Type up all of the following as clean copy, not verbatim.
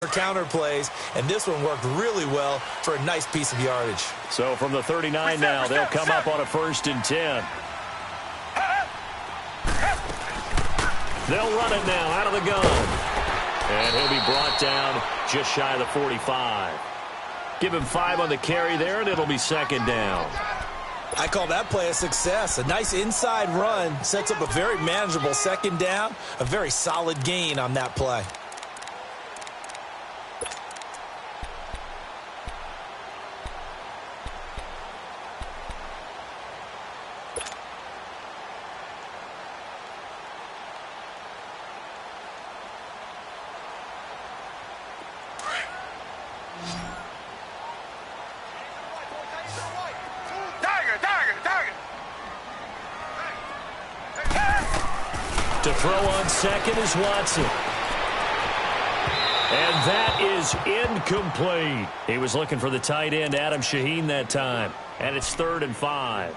counter plays, and this one worked really well for a nice piece of yardage. So from the 39 now, they'll come up on a 1st and 10. They'll run it now out of the gun. And he'll be brought down just shy of the 45. Give him 5 on the carry there, and it'll be 2nd down. I call that play a success. A nice inside run sets up a very manageable 2nd down. A very solid gain on that play. To throw on 2nd is Watson. And that is incomplete. He was looking for the tight end, Adam Shaheen, that time. And it's 3rd and 5.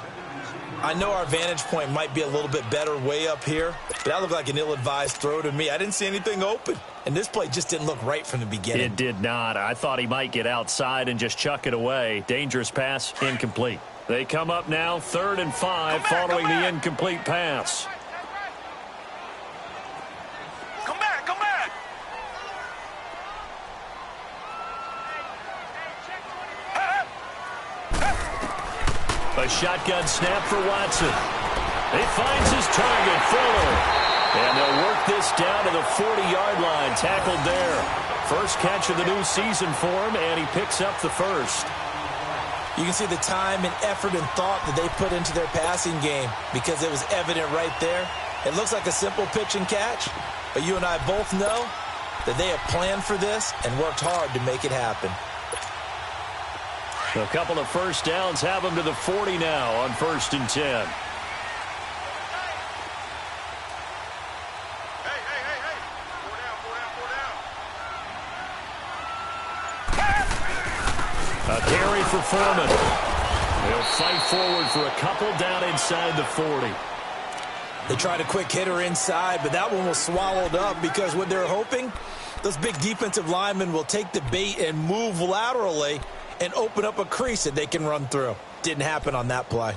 I know our vantage point might be a little bit better way up here, but that looked like an ill-advised throw to me. I didn't see anything open, and this play just didn't look right from the beginning. It did not. I thought he might get outside and just chuck it away. Dangerous pass, incomplete. They come up now, 3rd and 5, following the incomplete pass. A shotgun snap for Watson. He finds his target, Fuller. And they'll work this down to the 40-yard line, tackled there. First catch of the new season for him, and he picks up the 1st. You can see the time and effort and thought that they put into their passing game because it was evident right there. It looks like a simple pitch and catch, but you and I both know that they have planned for this and worked hard to make it happen. A couple of 1st downs have them to the 40 now on 1st and 10. A carry for Foreman. They'll fight forward for a couple down inside the 40. They tried a quick hitter inside, but that one was swallowed up because what they're hoping, those big defensive linemen will take the bait and move laterally and open up a crease that they can run through. Didn't happen on that play.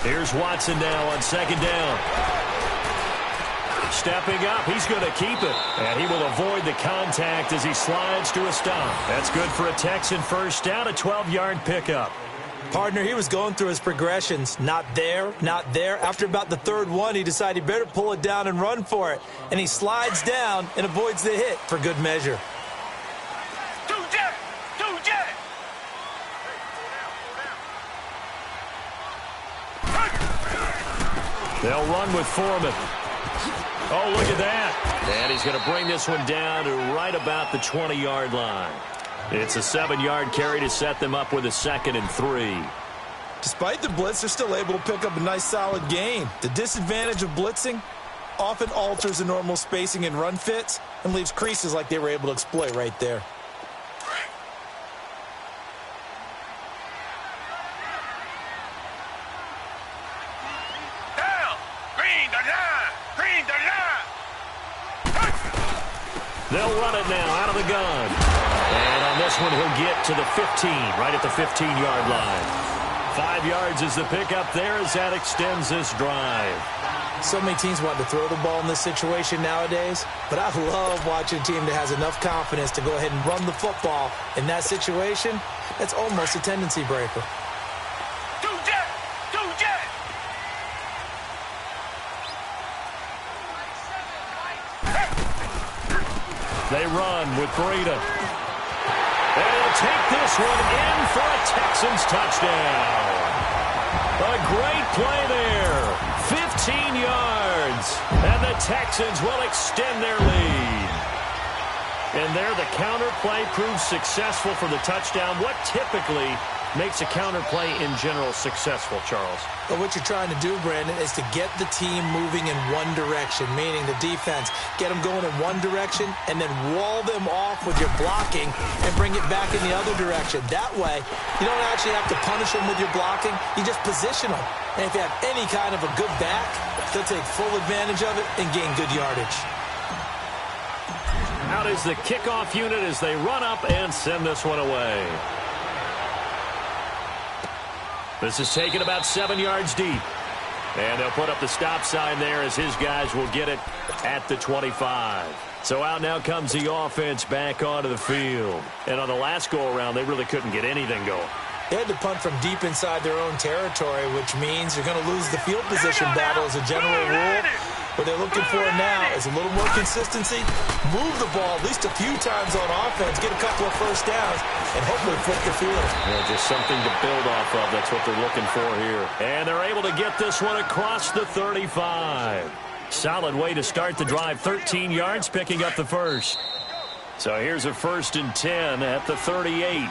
Here's Watson now on 2nd down. Stepping up, he's going to keep it. And he will avoid the contact as he slides to a stop. That's good for a Texan 1st down, a 12-yard pickup. Partner, he was going through his progressions. Not there, not there. After about the 3rd one, he decided he better pull it down and run for it. And he slides down and avoids the hit for good measure. They'll run with Foreman. Oh, look at that. And he's going to bring this one down to right about the 20-yard line. It's a 7-yard carry to set them up with a 2nd and 3. Despite the blitz, they're still able to pick up a nice solid gain. The disadvantage of blitzing often alters the normal spacing and run fits and leaves creases like they were able to exploit right there. They'll run it now out of the gun. And on this one, he'll get to the 15, right at the 15-yard line. 5 yards is the pickup there as that extends this drive. So many teams want to throw the ball in this situation nowadays, but I love watching a team that has enough confidence to go ahead and run the football in that situation. That's almost a tendency breaker. They run with Breida. And he'll take this one in for a Texans touchdown. A great play there. 15 yards. And the Texans will extend their lead. And there, the counter play proves successful for the touchdown. What typically makes a counter play in general successful, Charles? But what you're trying to do, Brandon, is to get the team moving in one direction, meaning the defense, get them going in one direction and then wall them off with your blocking and bring it back in the other direction. That way, you don't actually have to punish them with your blocking. You just position them. And if you have any kind of a good back, they'll take full advantage of it and gain good yardage. Out is the kickoff unit as they run up and send this one away. This is taken about 7 yards deep. And they'll put up the stop sign there as his guys will get it at the 25. So out now comes the offense back onto the field. And on the last go-around, they really couldn't get anything going. They had to punt from deep inside their own territory, which means you're going to lose the field position battle as a general rule. What they're looking for now is a little more consistency, move the ball at least a few times on offense, get a couple of first downs, and hopefully flip the field. Yeah, just something to build off of. That's what they're looking for here. And they're able to get this one across the 35. Solid way to start the drive. 13 yards, picking up the first. So here's a 1st and 10 at the 38.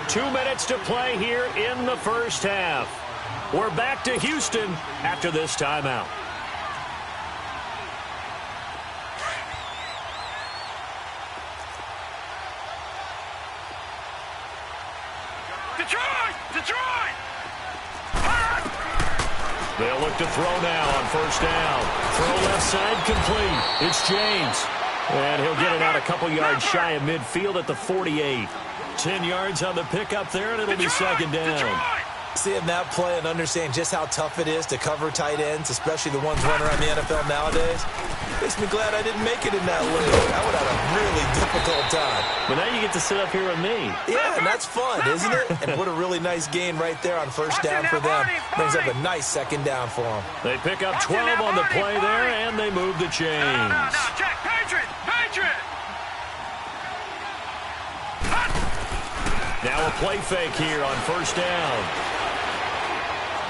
2 minutes to play here in the first half. We're back to Houston after this timeout. Detroit! They'll look to throw now on 1st down. Throw left side complete. It's James. And he'll get it out a couple yards shy of midfield at the 48. 10 yards on the pickup there, and it'll be 2nd down. Seeing that play and understand just how tough it is to cover tight ends, especially the ones running around the NFL nowadays, makes me glad I didn't make it in that league. I would have a really difficult time. But now you get to sit up here with me. Yeah, and that's fun, isn't it? And put a really nice gain right there on 1st down for them. Brings up a nice 2nd down for them. They pick up 12 on the play there, and they move the chains. Jack, Patriot! Now a play fake here on 1st down.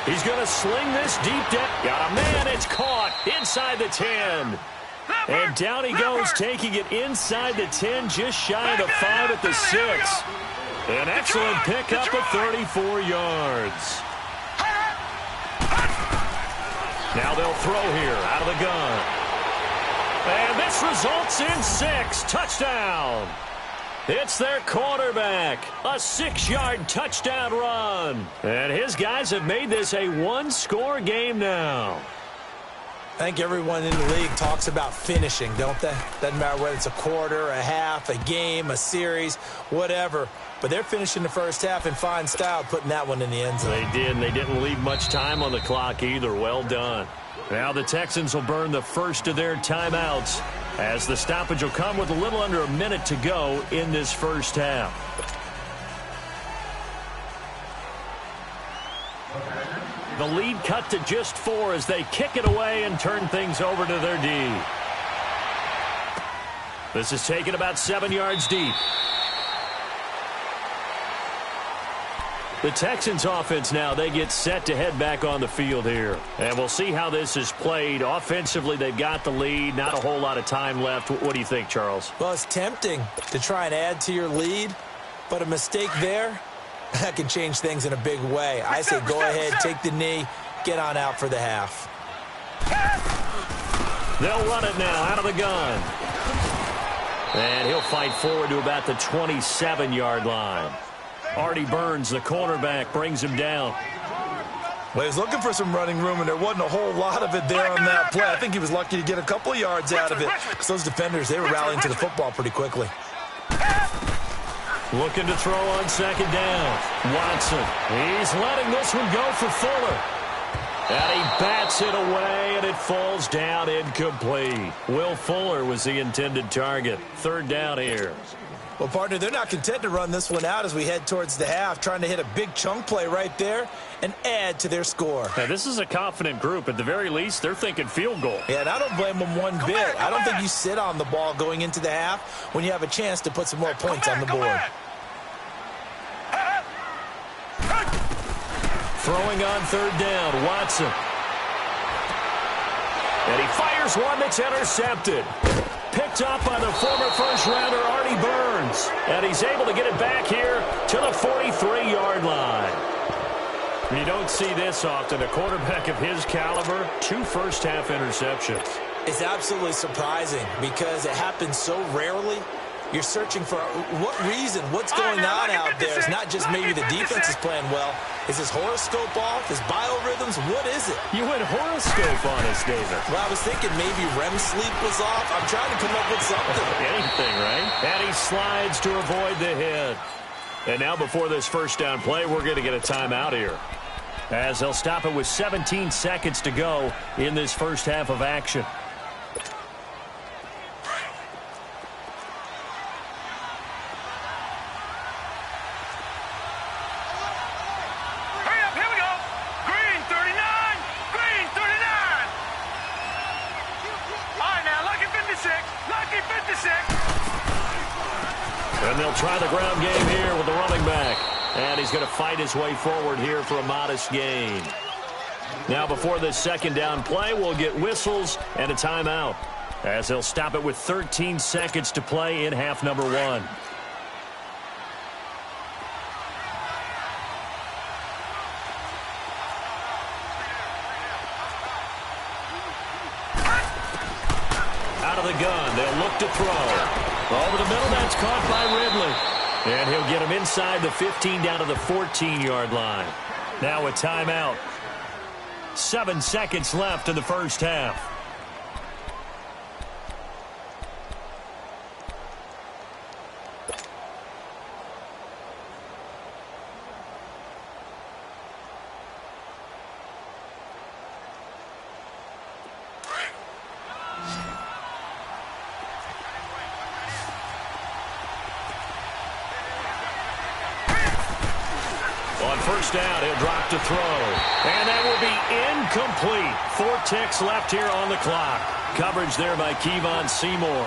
He's going to sling this deep down. Got a man. It's caught inside the 10. And down he goes, taking it inside the 10, just shy of the 5 at the 6. An excellent pickup of 34 yards. Now they'll throw here out of the gun. And this results in 6. Touchdown. It's their quarterback. A 6-yard touchdown run. And his guys have made this a one-score game now. I think everyone in the league talks about finishing, don't they? Doesn't matter whether it's a quarter, a half, a game, a series, whatever. But they're finishing the first half in fine style, putting that one in the end zone. They did, and they didn't leave much time on the clock either. Well done. Now the Texans will burn the first of their timeouts, as the stoppage will come with a little under a minute to go in this first half. The lead cut to just 4 as they kick it away and turn things over to their D. This is taken about 7 yards deep. The Texans offense now, they get set to head back on the field here. And we'll see how this is played. Offensively, they've got the lead. Not a whole lot of time left. What do you think, Charles? Well, it's tempting to try and add to your lead, but a mistake there, that can change things in a big way. I say go ahead, take the knee, get on out for the half. They'll run it now out of the gun. And he'll fight forward to about the 27-yard line. Artie Burns, the cornerback, brings him down. Well, he was looking for some running room, and there wasn't a whole lot of it there on that play. I think he was lucky to get a couple of yards out of it, because those defenders, they were rallying to the football pretty quickly. Looking to throw on 2nd down. Watson, he's letting this one go for Fuller. And he bats it away, and it falls down incomplete. Will Fuller was the intended target. 3rd down here. Well, partner, they're not content to run this one out as we head towards the half, trying to hit a big chunk play right there and add to their score. Now, this is a confident group. At the very least, they're thinking field goal. Yeah, and I don't blame them one bit. I don't think you sit on the ball going into the half when you have a chance to put some more points on the board. Throwing on 3rd down, Watson. And he fires one that's intercepted. Picked up by the former first-rounder Artie Burns. And he's able to get it back here to the 43-yard line. You don't see this often. A quarterback of his caliber, 2 first-half interceptions. It's absolutely surprising because it happens so rarely. You're searching for what reason, what's going on out there. It's not just maybe the defense is playing well. Is his horoscope off? His biorhythms? What is it? You went horoscope on us, David. Well, I was thinking maybe REM sleep was off. I'm trying to come up with something. Anything, right? And he slides to avoid the hit. And now before this first down play, we're going to get a timeout here, as they'll stop it with 17 seconds to go in this first half of action. And they'll try the ground game here with the running back. And he's going to fight his way forward here for a modest gain. Now before this second down play, we'll get whistles and a timeout, as they'll stop it with 13 seconds to play in half number 1. Out of the gun, they'll look to throw. Over the middle, that's caught by Ridley. And he'll get him inside the 15 down to the 14-yard line. Now a timeout. 7 seconds left in the first half. First down, he'll drop to throw. And that will be incomplete. 4 ticks left here on the clock. Coverage there by Kevon Seymour.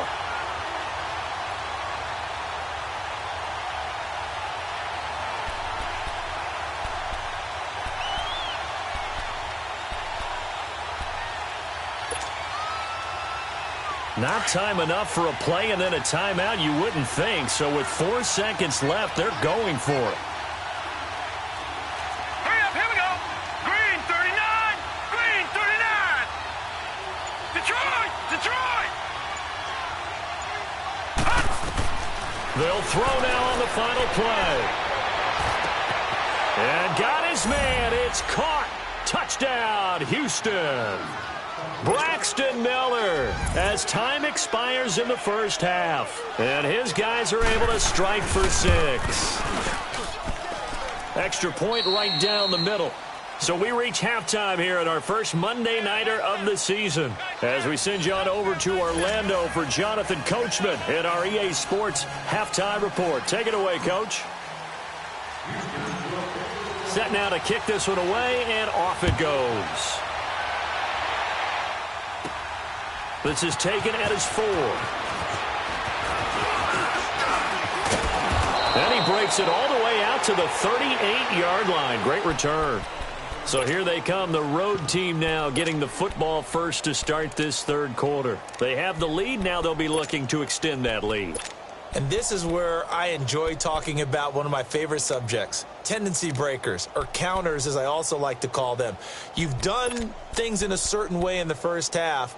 Not time enough for a play and then a timeout, you wouldn't think. So with 4 seconds left, they're going for it. They'll throw now on the final play. And got his man. It's caught. Touchdown, Houston. Braxton Miller, as time expires in the first half. And his guys are able to strike for 6. Extra point right down the middle. So we reach halftime here at our first Monday Nighter of the season, as we send you on over to Orlando for Jonathan Coachman in our EA Sports Halftime Report. Take it away, Coach. Set now to kick this one away, and off it goes. This is taken at his 4. And he breaks it all the way out to the 38-yard line. Great return. So here they come, the road team now getting the football first to start this third quarter. They have the lead. Now they'll be looking to extend that lead. And this is where I enjoy talking about one of my favorite subjects, tendency breakers, or counters as I also like to call them. You've done things in a certain way in the first half,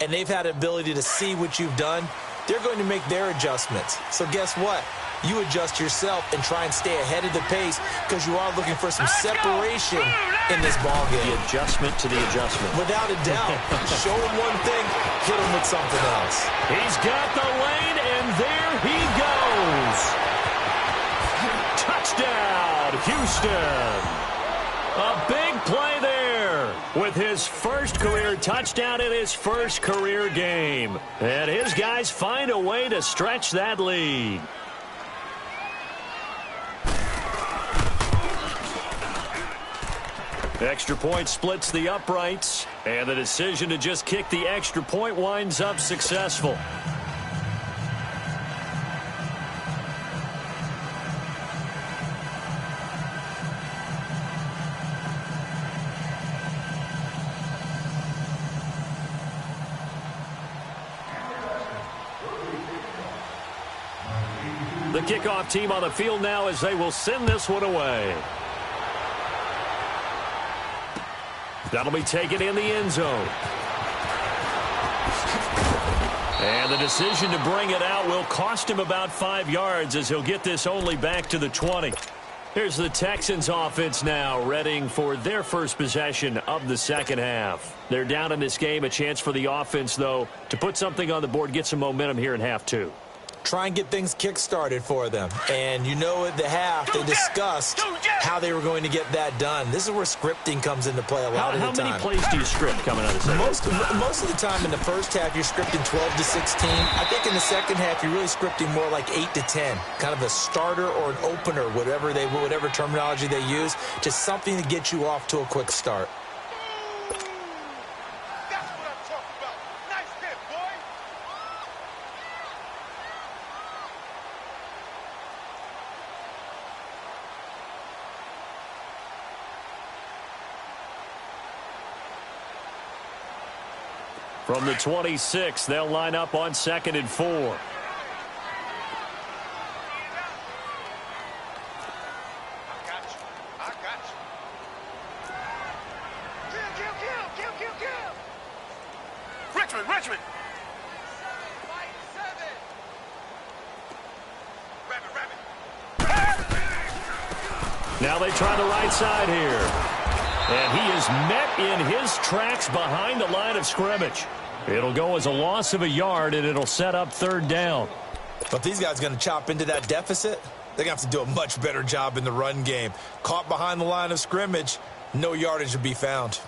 and they've had the ability to see what you've done. They're going to make their adjustments. So guess what? You adjust yourself and try and stay ahead of the pace because you are looking for some separation in this ball game. The adjustment to the adjustment. Without a doubt. Show him one thing, hit him with something else. He's got the lane, and there he goes. Touchdown, Houston. A big play there with his first career touchdown in his first career game. And his guys find a way to stretch that lead. Extra point splits the uprights, and the decision to just kick the extra point winds up successful. The kickoff team on the field now as they will send this one away. That'll be taken in the end zone. And the decision to bring it out will cost him about 5 yards as he'll get this only back to the 20. Here's the Texans offense now, readying for their first possession of the second half. They're down in this game. A chance for the offense, though, to put something on the board, get some momentum here in half two. Try and get things kick-started for them. And you know at the half, they discussed how they were going to get that done. This is where scripting comes into play a lot of the time. How many plays do you script coming out of the second? Most of the time in the first half, you're scripting 12 to 16. I think in the second half, you're really scripting more like 8 to 10. Kind of a starter or an opener, whatever terminology they use, just something to get you off to a quick start. From the 26, they'll line up on 2nd and 4. I got you. Kill. Richmond. Rabbit. Now they try the right side here. And he is met in his tracks behind the line of scrimmage. It'll go as a loss of a yard, and it'll set up 3rd down. But these guys are going to chop into that deficit. They're going to have to do a much better job in the run game. Caught behind the line of scrimmage, no yardage to be found.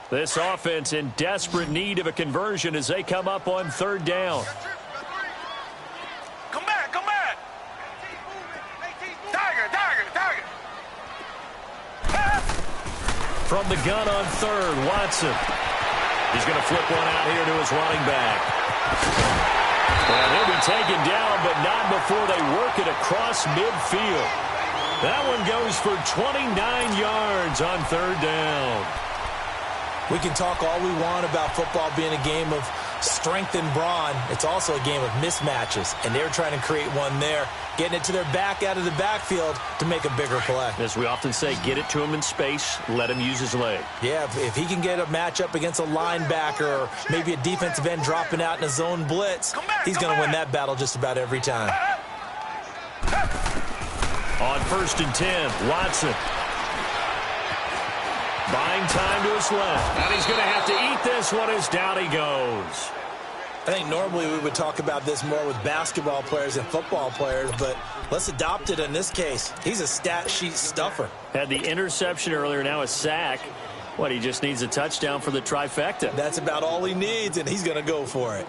This offense in desperate need of a conversion as they come up on 3rd down. Come back. Tiger. From the gun on 3rd, Watson. He's going to flip one out here to his running back. And he'll be taken down, but not before they work it across midfield. That one goes for 29 yards on 3rd down. We can talk all we want about football being a game of strength and brawn. It's also a game of mismatches, and they're trying to create one there, getting it to their back out of the backfield to make a bigger play. As we often say, get it to him in space, let him use his leg. Yeah, if he can get a matchup against a linebacker or maybe a defensive end dropping out in a zone blitz, he's going to win that battle just about every time. On 1st and 10, Watson. Buying time to his left. And he's going to have to eat this one as down he goes. I think normally we would talk about this more with basketball players and football players, but let's adopt it in this case. He's a stat sheet stuffer. Had the interception earlier, now a sack. He just needs a touchdown for the trifecta. That's about all he needs, and he's going to go for it.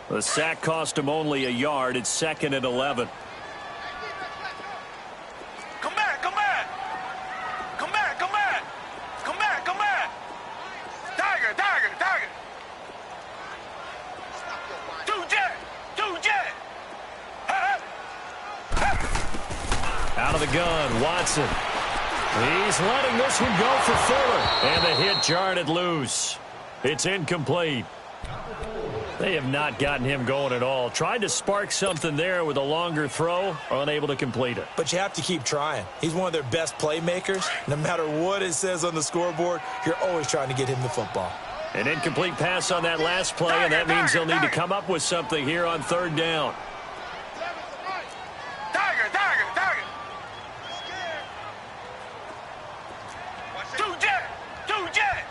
The sack cost him only a yard. It's 2nd and 11. Come back. Tiger. Two jet. Out of the gun, Watson. He's letting this one go for Fuller. And the hit jarred it loose. It's incomplete. They have not gotten him going at all. Tried to spark something there with a longer throw, unable to complete it. But you have to keep trying. He's one of their best playmakers. No matter what it says on the scoreboard, you're always trying to get him the football. An incomplete pass on that last play, and that means they'll need to come up with something here on 3rd down. Tiger. Two jet.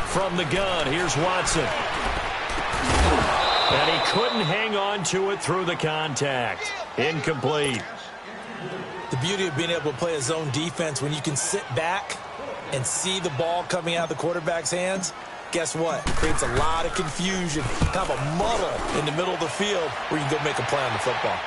From the gun, here's Watson. And he couldn't hang on to it through the contact. Incomplete. The beauty of being able to play a zone defense when you can sit back and see the ball coming out of the quarterback's hands, guess what? Creates a lot of confusion, kind of a muddle in the middle of the field where you can go make a play on the football.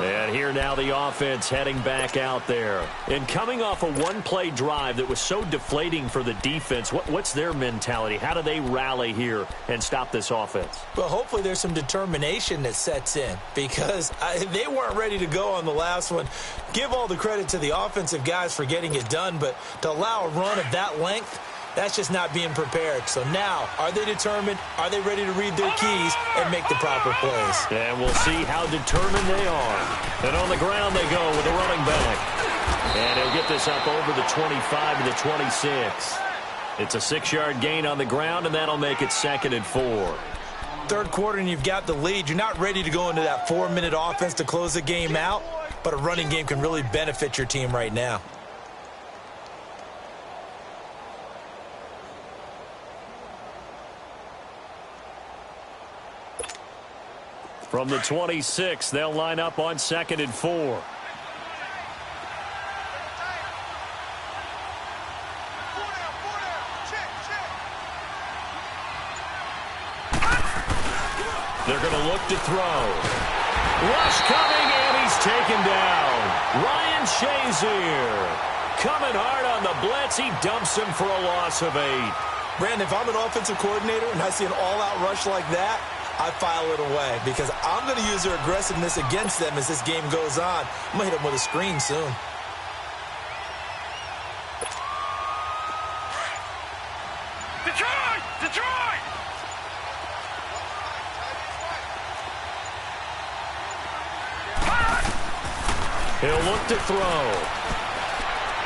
And here now the offense heading back out there. And coming off a one-play drive that was so deflating for the defense, what's their mentality? How do they rally here and stop this offense? Well, hopefully there's some determination that sets in because they weren't ready to go on the last one. Give all the credit to the offensive guys for getting it done, but to allow a run of that length, that's just not being prepared. So now, are they determined? Are they ready to read their keys and make the proper plays? And we'll see how determined they are. And on the ground they go with a running back. And he'll get this up over the 25 to the 26. It's a 6-yard gain on the ground, and that'll make it 2nd and 4. Third quarter, and you've got the lead. You're not ready to go into that 4-minute offense to close the game out, but a running game can really benefit your team right now. From the 26, they'll line up on 2nd and 4. They're going to look to throw. Rush coming, and he's taken down. Ryan Shazier coming hard on the blitz. He dumps him for a loss of 8. Brandon, if I'm an offensive coordinator and I see an all-out rush like that, I file it away because I'm going to use their aggressiveness against them as this game goes on. I'm going to hit them with a screen soon. Detroit! Detroit! He'll look to throw.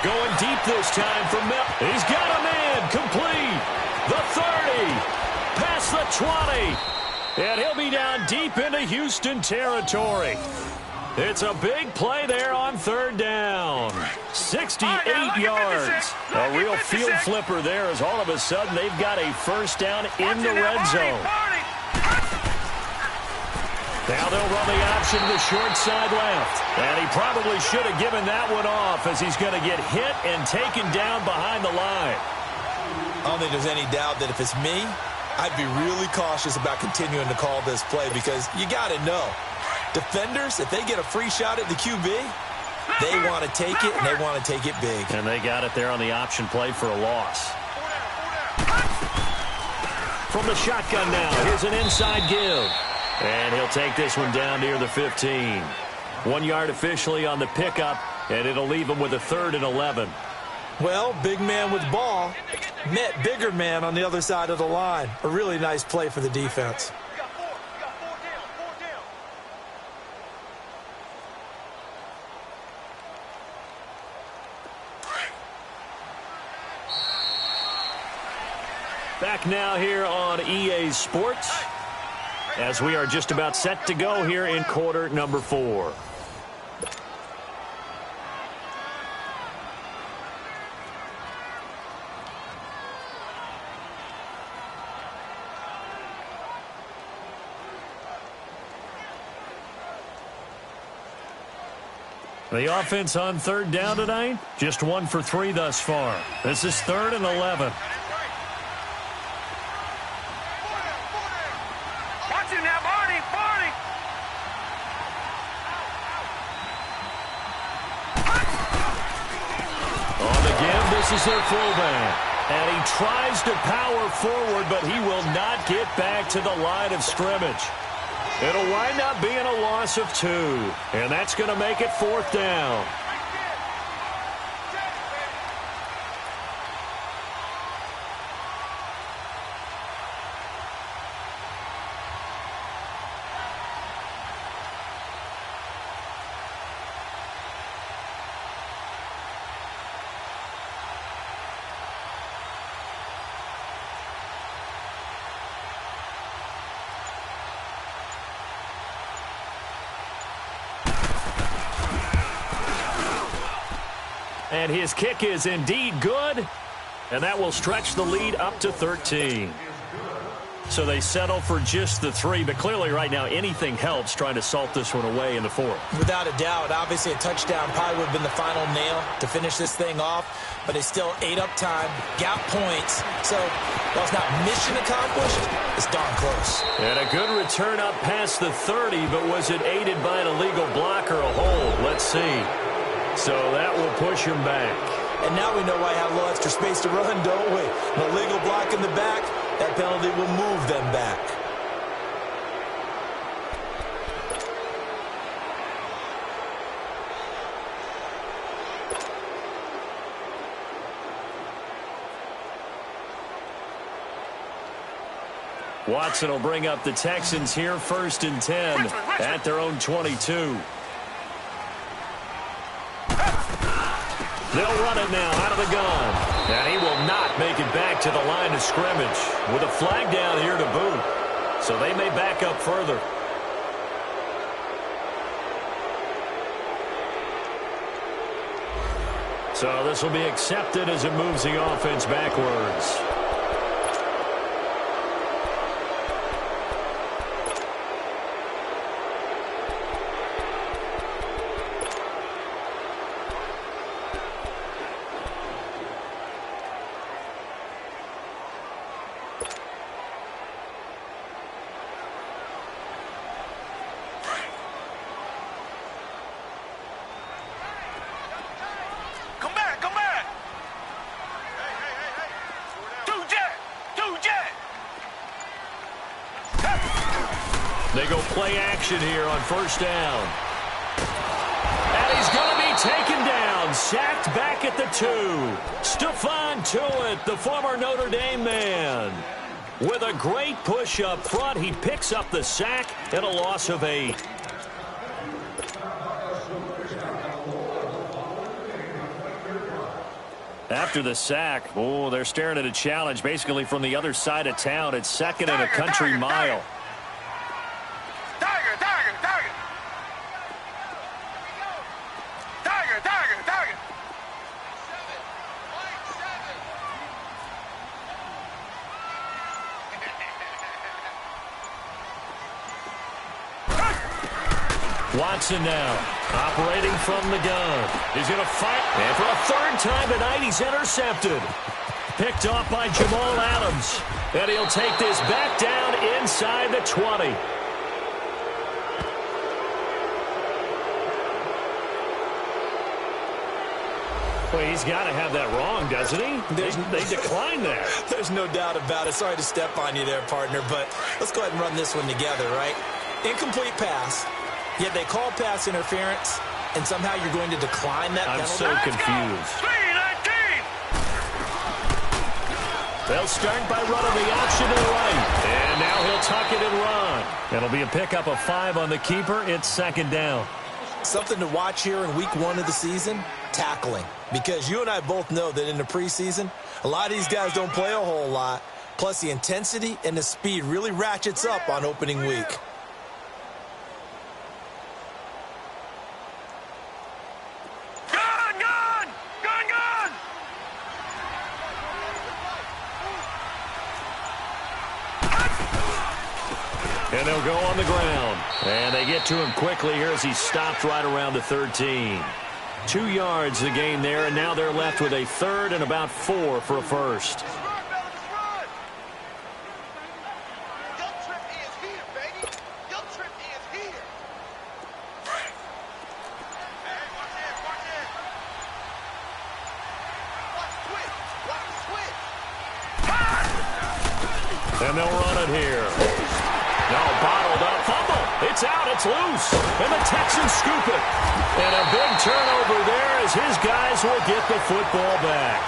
Going deep this time from Mel. He's got a man complete. The 30. Past the 20. And he'll be down deep into Houston territory. It's a big play there on 3rd down. 68 yards. A real field flipper there as all of a sudden they've got a first down in the red zone. Now they'll run the option to the short side left. And he probably should have given that one off as he's going to get hit and taken down behind the line. I don't think there's any doubt that if it's me, I'd be really cautious about continuing to call this play because you got to know, defenders, if they get a free shot at the QB, they want to take it, and they want to take it big. And they got it there on the option play for a loss. From the shotgun now, here's an inside give. And he'll take this one down near the 15. 1 yard officially on the pickup, and it'll leave him with a 3rd and 11. Well, big man with ball met bigger man on the other side of the line. A really nice play for the defense. Back now here on EA Sports as we are just about set to go here in quarter number 4. The offense on 3rd down tonight, just 1 for 3 thus far. This is 3rd and 11. Watch it now, Barney! Barney! On the give, this is their fullback. And he tries to power forward, but he will not get back to the line of scrimmage. It'll wind up being a loss of 2. And that's going to make it 4th down. And his kick is indeed good, and that will stretch the lead up to 13. So they settle for just the 3, but clearly right now anything helps trying to salt this one away in the 4th. Without a doubt, obviously a touchdown probably would have been the final nail to finish this thing off, but they still ate up time, got points. So while it's not mission accomplished, it's darn close. And a good return up past the 30, but was it aided by an illegal block or a hold? Let's see. So that will push him back. And now we know why I have a little extra space to run, don't we? An illegal block in the back, that penalty will move them back. Watson will bring up the Texans here 1st and 10 at their own 22. They'll run it now out of the gun. And he will not make it back to the line of scrimmage with a flag down here to boot. So they may back up further. So this will be accepted as it moves the offense backwards. They go play action here on 1st down. And he's going to be taken down. Sacked back at the 2. Stephon Tuitt, the former Notre Dame man. With a great push up front, he picks up the sack and a loss of 8. After the sack, they're staring at a challenge basically from the other side of town. It's 2nd and a country mile. Watson now, operating from the gun. He's going to fight, and for a 3rd time tonight, he's intercepted. Picked off by Jamal Adams, and he'll take this back down inside the 20. Well, he's got to have that wrong, doesn't he? They declined that. There's no doubt about it. Sorry to step on you there, partner, but let's go ahead and run this one together, right? Incomplete pass. Yet they call pass interference, and somehow you're going to decline that penalty? I'm so confused. They'll start by running the option to the right. And now he'll tuck it and run. That'll be a pickup of 5 on the keeper. It's 2nd down. Something to watch here in week 1 of the season, tackling. Because you and I both know that in the preseason, a lot of these guys don't play a whole lot. Plus the intensity and the speed really ratchets up on opening week. And they'll go on the ground. And they get to him quickly here as he stopped right around the 13. 2 yards the gain there, and now they're left with a 3rd and about 4 for a 1st. And they'll run it here. No, bottled up, fumble. It's out, it's loose. And the Texans scoop it. And a big turnover there as his guys will get the football back.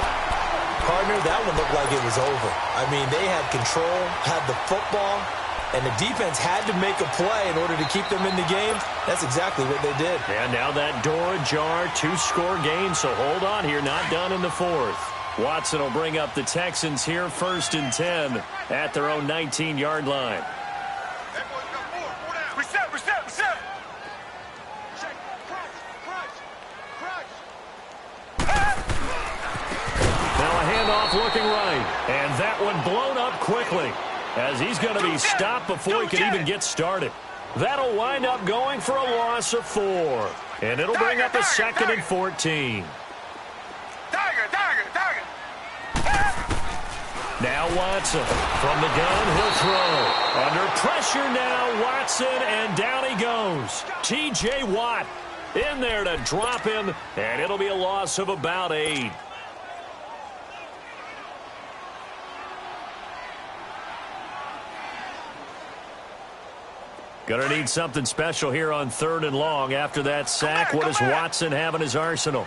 Partner, that one looked like it was over. I mean, they had control, had the football, and the defense had to make a play in order to keep them in the game. That's exactly what they did. And now that door ajar, 2-score game, so hold on here, not done in the 4th. Watson will bring up the Texans here 1st and 10 at their own 19-yard line. Now a handoff looking right, and that one blown up quickly. as he's going to be stopped before he can even get started. That'll wind up going for a loss of 4. And it'll bring up a 2nd and 14. Now Watson from the gun, he'll throw. Under pressure now, Watson, and down he goes. T.J. Watt in there to drop him, and it'll be a loss of about 8. Gonna need something special here on 3rd and long. After that sack, what does Watson have in his arsenal?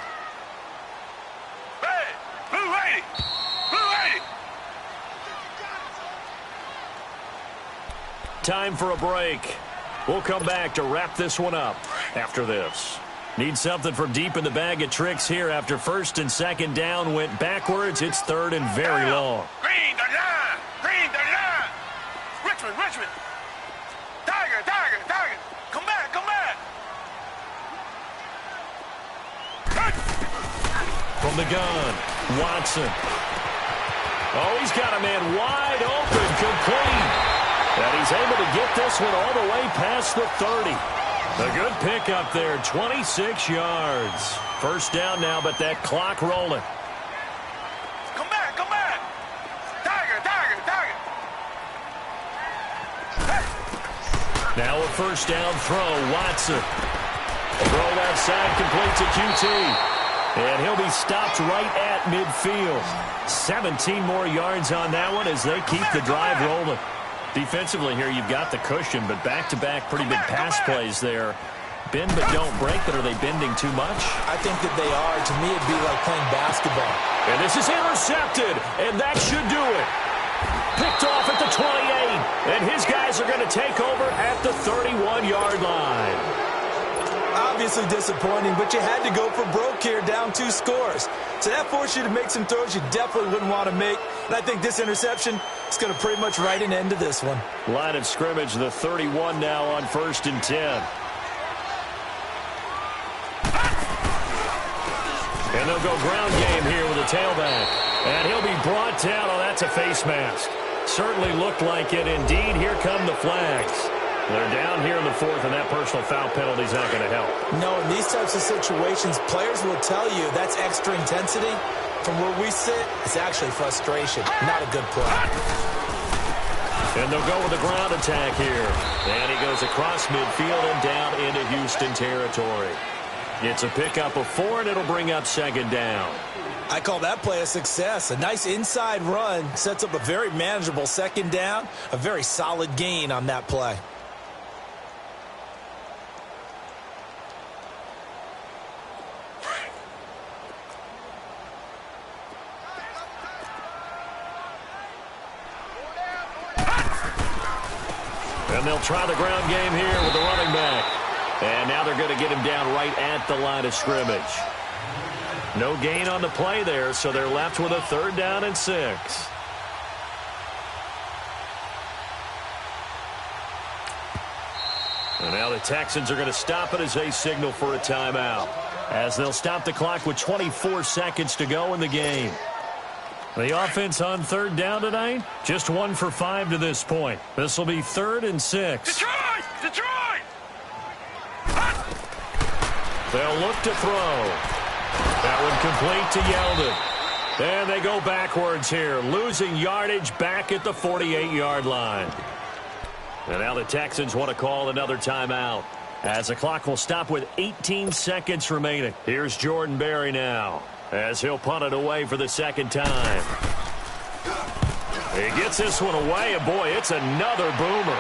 Time for a break. We'll come back to wrap this one up after this. Need something from deep in the bag of tricks here after 1st and 2nd down went backwards. It's 3rd and very long. Green the line. Green the line. Richmond. Tiger. Come back. From the gun, Watson. Oh, he's got a man wide open, complete. And he's able to get this one all the way past the 30. A good pickup there, 26 yards. 1st down now, but that clock rolling. Come back. Tiger. Now a 1st down throw, Watson. Throw left side, complete to QT. And he'll be stopped right at midfield. 17 more yards on that one as they keep the drive rolling. Defensively here, you've got the cushion, but back-to-back pretty big pass plays there. Bend but don't break, but are they bending too much? I think that they are. To me, it'd be like playing basketball. And this is intercepted, and that should do it. Picked off at the 28, and his guys are going to take over at the 31-yard line. Obviously disappointing, but you had to go for broke here, down 2 scores. So that forced you to make some throws you definitely wouldn't want to make. And I think this interception is going to pretty much write an end to this one. Line of scrimmage, the 31 now on 1st and 10. And they'll go ground game here with a tailback. And he'll be brought down. Oh, that's a face mask. Certainly looked like it. Indeed, here come the flags. They're down here in the 4th, and that personal foul penalty is not going to help. No, in these types of situations, players will tell you that's extra intensity. From where we sit, it's actually frustration. Not a good play. And they'll go with a ground attack here. And he goes across midfield and down into Houston territory. It's a pickup of 4, and it'll bring up 2nd down. I call that play a success. A nice inside run sets up a very manageable 2nd down. A very solid gain on that play. And they'll try the ground game here with the running back. And now they're going to get him down right at the line of scrimmage. No gain on the play there, so they're left with a 3rd down and 6. And now the Texans are going to stop it as they signal for a timeout, as they'll stop the clock with 24 seconds to go in the game. The offense on 3rd down tonight, just 1 for 5 to this point. This will be 3rd and 6. Detroit! They'll look to throw. That one complete to Yeldon. And they go backwards here, losing yardage back at the 48-yard line. And now the Texans want to call another timeout, as the clock will stop with 18 seconds remaining. Here's Jordan Berry now, as he'll punt it away for the 2nd time. He gets this one away, and boy, it's another boomer.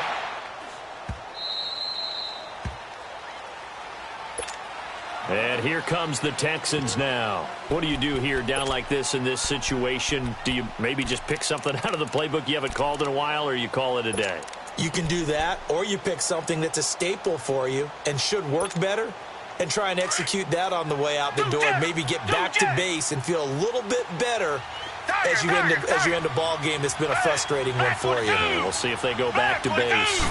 And here comes the Texans now. What do you do here down like this in this situation? Do you maybe just pick something out of the playbook you haven't called in a while, or you call it a day? You can do that, or you pick something that's a staple for you and should work better and try and execute that on the way out the door and maybe get back to base and feel a little bit better as you end a ball game that's been a frustrating one for you. We'll see if they go back to base.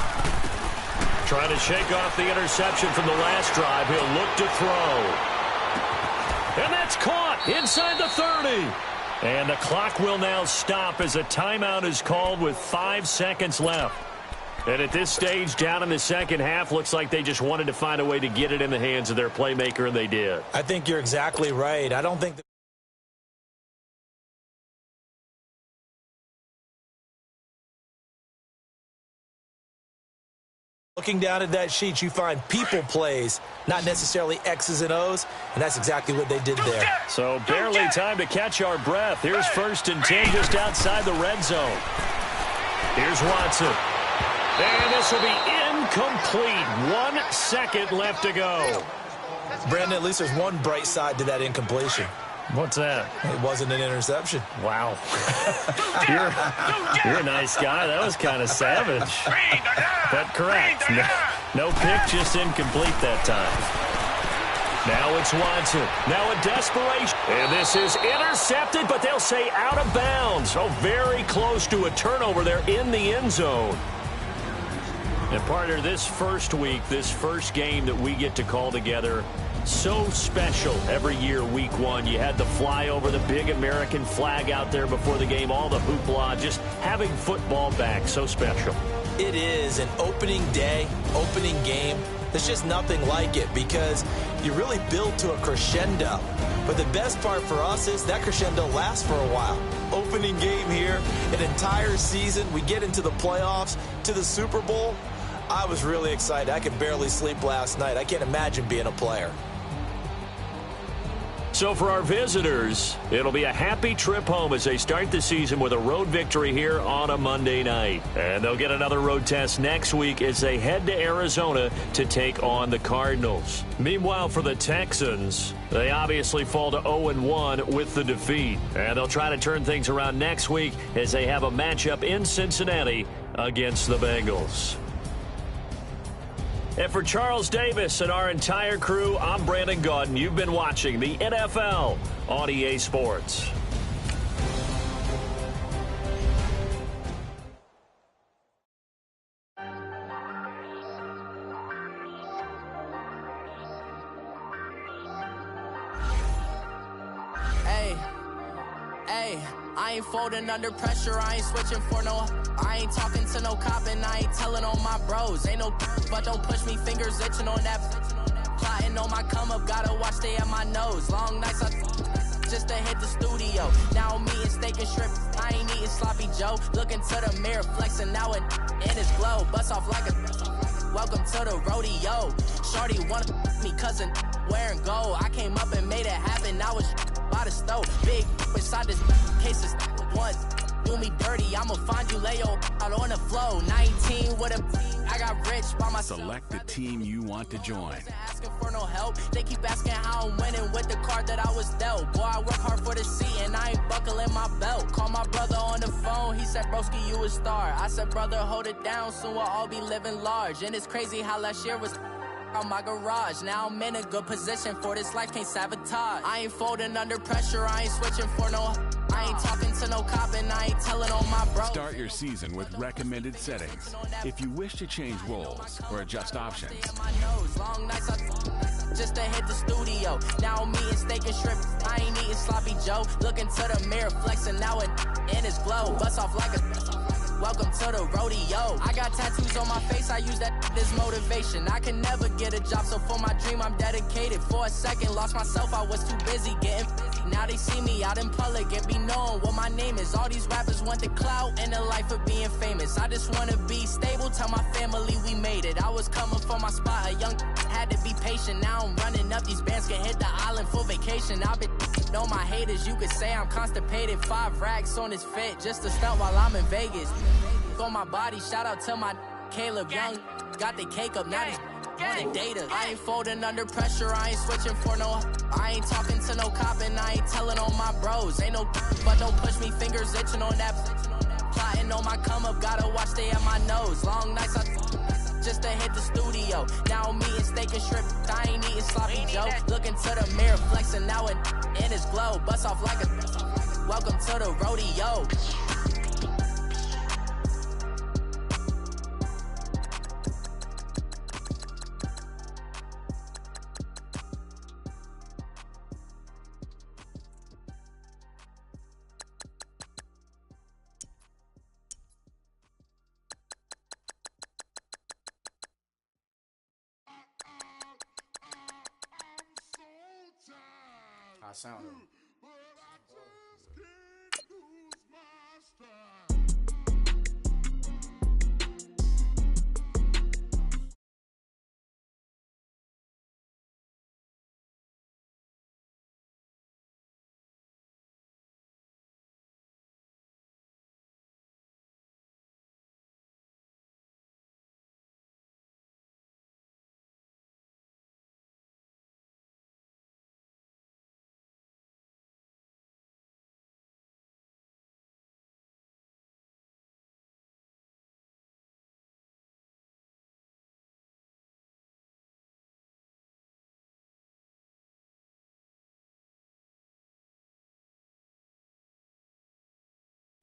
Trying to shake off the interception from the last drive. He'll look to throw. And that's caught inside the 30. And the clock will now stop as a timeout is called with 5 seconds left. And at this stage, down in the second half, looks like they just wanted to find a way to get it in the hands of their playmaker, and they did. I think you're exactly right. I don't think that looking down at that sheet, you find people plays, not necessarily X's and O's, and that's exactly what they did there. So barely time to catch our breath. Here's 1st and 10 just outside the red zone. Here's Watson. And this will be incomplete. 1 second left to go. Brandon, at least there's one bright side to that incompletion. What's that? It wasn't an interception. Wow. you're a nice guy. That was kind of savage. But correct. No pick, just incomplete that time. Now it's Watson. Now a desperation. And this is intercepted, but they'll say out of bounds. So very close to a turnover there in the end zone. And partner, this first week, this first game that we get to call together, so special every year, week 1. You had the flyover, the big American flag out there before the game, all the hoopla, just having football back, so special. It is an opening day, opening game. There's just nothing like it because you really build to a crescendo. But the best part for us is that crescendo lasts for a while. Opening game here, an entire season. We get into the playoffs, to the Super Bowl. I was really excited. I could barely sleep last night. I can't imagine being a player. So for our visitors, it'll be a happy trip home as they start the season with a road victory here on a Monday night. And they'll get another road test next week as they head to Arizona to take on the Cardinals. Meanwhile, for the Texans, they obviously fall to 0-1 with the defeat. And they'll try to turn things around next week as they have a matchup in Cincinnati against the Bengals. And for Charles Davis and our entire crew, I'm Brandon Gaudin. You've been watching the NFL on EA Sports. I ain't folding under pressure, I ain't switching for no. I ain't talking to no cop and I ain't telling on my bros. Ain't no but don't push me, fingers itching on that. Plotting on my come up, gotta watch stay at my nose. Long nights I just to hit the studio. Now I'm eating steak and shrimp, I ain't eating sloppy Joe. Looking to the mirror, flexing now it in his glow. Bust off like a welcome to the rodeo. Shorty wanna me cousin wearing gold. I came up and made it happen, now it's by the stove. Big inside this cases once do me dirty, I'ma find you lay out on the floor. 19 with a I got rich by myself. Select the team you want to join. Asking for no help, they keep asking how I'm winning with the card that I was dealt. Boy, I work hard for the seat and I ain't buckling my belt. Call my brother on the phone, he said, broski, you a star. I said, brother, hold it down, soon we'll all be living large. And it's crazy how last year was on my garage. Now I'm in a good position for this life, can't sabotage. I ain't folding under pressure, I ain't switching for no. I ain't talking to no cop and I ain't telling on my bro. Start your season with recommended settings. If you wish to change roles or adjust options. Long nights just to hit the studio. Now I'm eating steak and shrimp, I ain't eating sloppy Joe. Looking to the mirror, flexing now it in his glow. Bust off like a welcome to the rodeo. I got tattoos on my face, I use that as motivation. I can never get a job, so for my dream I'm dedicated. For a second, lost myself, I was too busy getting busy. Now they see me out in public and be known what my name is. All these rappers want the clout and the life of being famous. I just wanna be stable, tell my family we made it. I was coming for my spot, a young had to be patient. Now I'm running up, these bands can hit the island for vacation. I've been on my haters, you could say I'm constipated. 5 racks on his fit, just to stunt while I'm in Vegas. On my body, shout out to my Caleb Young. Got the cake up, now these wanted data. I ain't folding under pressure, I ain't switching for no. I ain't talking to no cop and I ain't telling on my bros. Ain't no but don't push me, fingers itching on that. Plotting on my come up, gotta watch stay at my nose. Long nights I just to hit the studio. Now I'm eating steak and shrimp, I ain't eating sloppy Joe. Looking to the mirror, flexing now it in his glow. Bust off like a welcome to the rodeo. sound.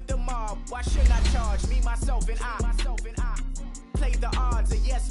The mob, why shouldn't I charge me, myself, and I play the odds, a yes